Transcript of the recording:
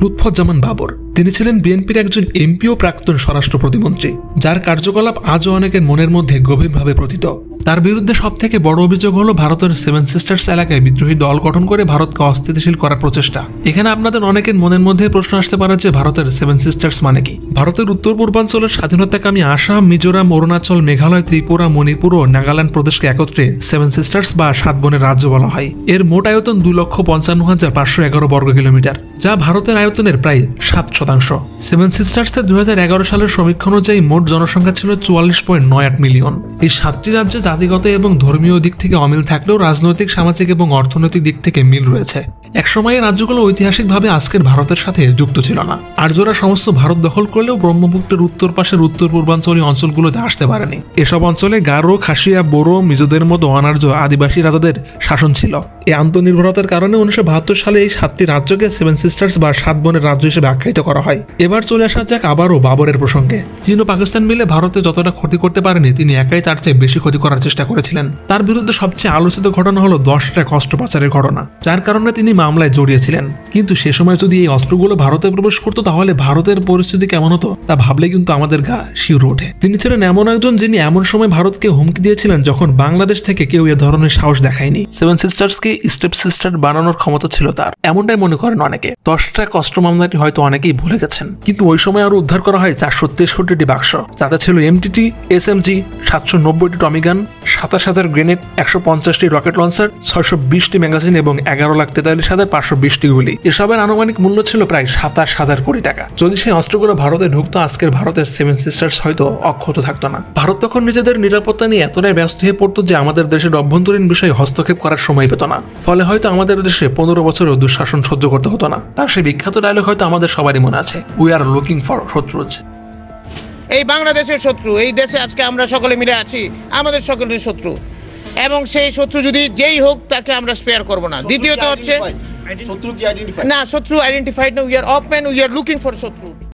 লুৎফুজ্জামান বাবর। তিনি ছিলেন বিএনপির একজন এমপি ও প্রাক্তন স্বরাষ্ট্র প্রতিমন্ত্রী, যার কার্যকলাপ আজও অনেকের মনের মধ্যে গভীরভাবে প্রথিত। তার বিরুদ্ধে সবথেকে বড় অভিযোগ হলো ভারতের সেভেন সিস্টার্স এলাকায় বিদ্রোহী দল গঠন করে ভারতকে অস্থিতিশীল করার প্রচেষ্টা। এখানে আপনাদের অনেকের মনের মধ্যে প্রশ্ন আসতে পারে যে ভারতের সেভেন সিস্টার্স মানে কি? ভারতের উত্তর পূর্বাঞ্চলের স্বাধীনতাকামী আসাম, মিজোরাম, অরুণাচল, মেঘালয়, ত্রিপুরা, মণিপুর ও নাগাল্যান্ড প্রদেশকে একত্রে সেভেন সিস্টার্স বা 7 বোনের রাজ্য বলা হয়। এর মোট আয়তন 2,55,511 বর্গ কিলোমিটার, যা ভারতের আয়তনের প্রায় 7%। সেভেন সিস্টার্সের 2011 সালের সমীক্ষা অনুযায়ী মোট জনসংখ্যা ছিল 44.98 মিলিয়ন। এই 7টি রাজ্যে জাতিগত এবং ধর্মীয় দিক থেকে অমিল থাকলেও রাজনৈতিক, সামাজিক এবং অর্থনৈতিক দিক থেকে মিল রয়েছে। একসময় এই রাজ্যগুলো ঐতিহাসিকভাবে আজকের ভারতের সাথে যুক্ত ছিল না। আর্যরা সমস্ত ভারত দখল করলেও ব্রহ্মপুত্রের উত্তর পাশের উত্তর পূর্বাঞ্চলীয় অঞ্চলগুলোতে আসতে পারেনি। এসব অঞ্চলে গারো, খাসিয়া, বোরো, মিজোদের মতো অনার্য আদিবাসী রাজাদের শাসন ছিল। এই আন্তঃনির্ভরতার কারণে 1972 সালে এই 7টি রাজ্যকে সেভেন সিস্টার্স বা 7 বোনের রাজ্য হিসেবে আখ্যায়িত করা হয়। এবার চলে আসা যাক আবারও বাবরের প্রসঙ্গে। চীন ও পাকিস্তান মিলে ভারতে যতটা ক্ষতি করতে পারেনি, তিনি একাই তার চেয়ে বেশি ক্ষতি করার চেষ্টা করেছিলেন। তার বিরুদ্ধে সবচেয়ে আলোচিত ঘটনা হলো 10 ট্রাক অস্ত্র পাচারের ঘটনা, যার কারণে তিনি মামলায় জড়িয়েছিলেন। কিন্তু সে সময় যদি এই অস্ত্রগুলো ভারতে প্রবেশ করতো, তাহলে ভারতের পরিস্থিতি কেমন হতো তা ভাবলে কিন্তু আমাদের গা শিউরে ওঠে। তিনি ছিলেন এমন একজন যিনি এমন সময় ভারতকে হুমকি দিয়েছিলেন যখন বাংলাদেশ থেকে কেউ এ ধরনের সাহস দেখায়নি। সেভেন সিস্টার্সকে স্টেপ সিস্টার বানানোর ক্ষমতা ছিল তার, এমনটাই মনে করেন অনেকে। 10 ট্রাক অস্ত্র মামলাটি হয়তো অনেকেই ভুলে গেছেন, কিন্তু ওই সময় আরো উদ্ধার করা হয় 463টি বাক্স, যাতে ছিল এমটিটি, এসএমজি, 790টি টমিগান, 27,000 গ্রেনেড, 150টি রকেট লঞ্চার, 620টি ম্যাগাজিন এবং 11,43,520টি গুলি। এসবের আনুমানিক মূল্য ছিল প্রায় 27,000 কোটি টাকা। যদি সেই অস্ত্রগুলো ভারতে ঢুকতো, আজকের ভারতের সেভেন সিস্টার্স হয়তো অক্ষত থাকতো না। ভারত তখন নিজেদের নিরাপত্তা নিয়ে এতটাই ব্যস্ত হয়ে পড়তো যে আমাদের দেশের অভ্যন্তরীণ বিষয়ে হস্তক্ষেপ করার সময় পেত না। ফলে হয়তো আমাদের দেশে 15 বছরেও দুঃশাসন সহ্য করতে হতো না। তার সেই বিখ্যাত ডায়লগ হয়তো আমাদের সবারই মনে আছে, উই আর লুকিং ফর শত্রুজ। এই বাংলাদেশের শত্রু, এই দেশে আজকে আমরা সকলে মিলে আছি, আমাদের সকলের শত্রু, এবং সেই শত্রু যদি যেই হোক তাকে আমরা স্পেয়ার করব না। দ্বিতীয়ত হচ্ছে শত্রু কি আইডেন্টিফাইড? না, শত্রু আইডেন্টিফাইড না, we are open, we are looking for শত্রু।